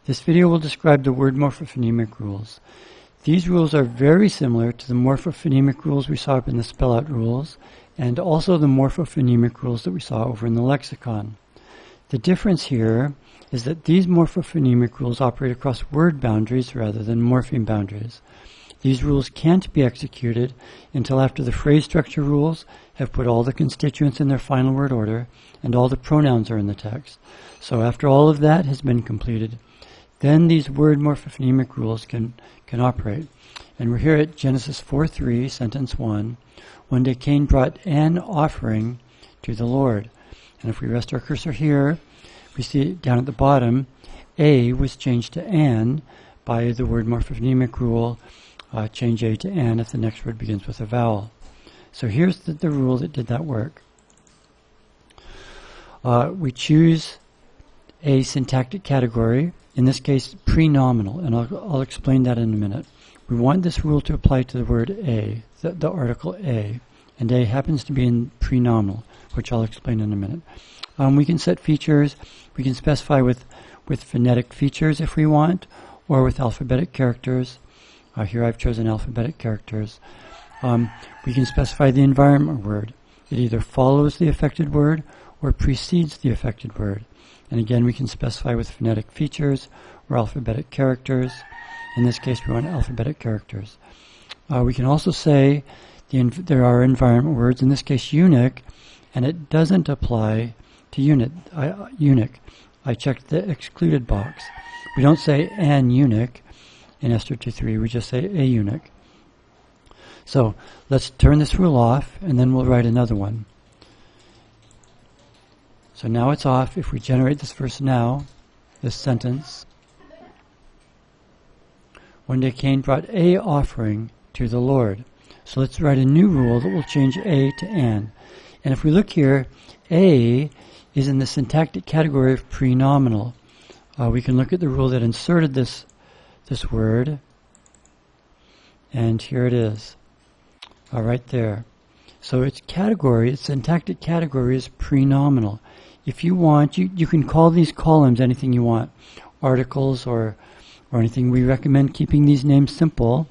This video will describe the word morphophonemic rules. These rules are very similar to the morphophonemic rules we saw up in the spell-out rules, and also the morphophonemic rules that we saw over in the lexicon. The difference here is that these morphophonemic rules operate across word boundaries rather than morpheme boundaries. These rules can't be executed until after the phrase structure rules have put all the constituents in their final word order and all the pronouns are in the text. So after all of that has been completed, then these word morphophonemic rules can operate. And we're here at Genesis 4:3, sentence 1. One day Cain brought an offering to the Lord. And if we rest our cursor here, we see down at the bottom, A was changed to an by the word morphophonemic rule, change A to an if the next word begins with a vowel. So here's the rule that did that work. We choose a syntactic category, in this case pre-nominal, and I'll explain that in a minute. We want this rule to apply to the word a, the article a, and a happens to be in pre-nominal, which I'll explain in a minute. We can set features. We can specify with phonetic features if we want, or with alphabetic characters. Here I've chosen alphabetic characters. We can specify the environment word. It either follows the affected word or precedes the affected word. And again, we can specify with phonetic features or alphabetic characters. In this case, we want alphabetic characters. We can also say there are environment words, in this case eunuch, and it doesn't apply to eunuch. I checked the excluded box. We don't say an eunuch in Esther 2:3, we just say a eunuch. So let's turn this rule off, and then we'll write another one. So now it's off. If we generate this verse now, this sentence, one day Cain brought a offering to the Lord. So let's write a new rule that will change a to an. And if we look here, a is in the syntactic category of pre-nominal. We can look at the rule that inserted this word, and here it is, right there. So its category, its syntactic category is pre-nominal. If you want, you can call these columns anything you want, articles or anything. We recommend keeping these names simple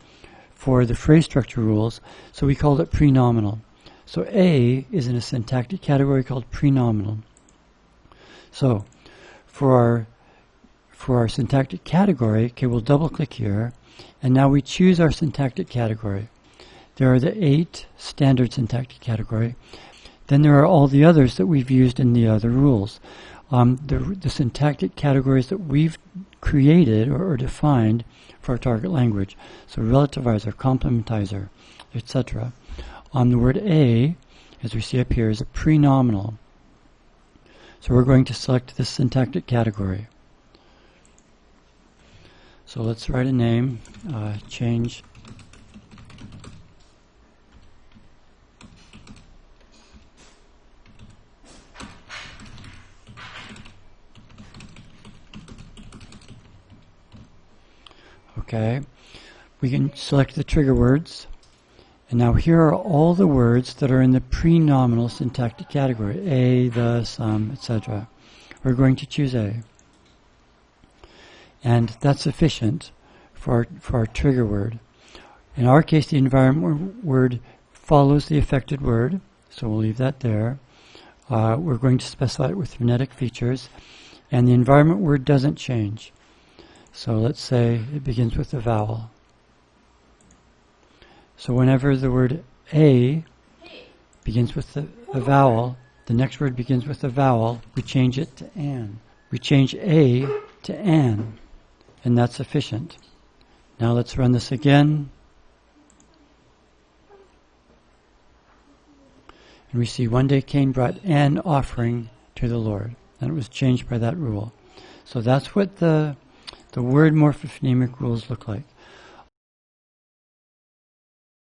for the phrase structure rules, so we called it pre-nominal. So A is in a syntactic category called pre-nominal. So for our syntactic category, okay, we'll double click here, and now we choose our syntactic category. There are the 8 standard syntactic category. Then there are all the others that we've used in the other rules. The syntactic categories that we've created or defined for our target language. So relativizer, complementizer, etc. The word a, as we see up here, is a pre-nominal. So we're going to select this syntactic category. So let's write a name, change Okay, we can select the trigger words, and now here are all the words that are in the pre-nominal syntactic category, a, the, some, etc. We're going to choose a, and that's sufficient for our trigger word. In our case, the environment word follows the affected word, so we'll leave that there. We're going to specify it with phonetic features, and the environment word doesn't change. So let's say it begins with a vowel. So whenever the word a begins with a vowel, the next word begins with a vowel, we change it to an. We change a to an, and that's sufficient. Now let's run this again. And we see one day Cain brought an offering to the Lord, and it was changed by that rule. So that's what the word morphophonemic rules look like.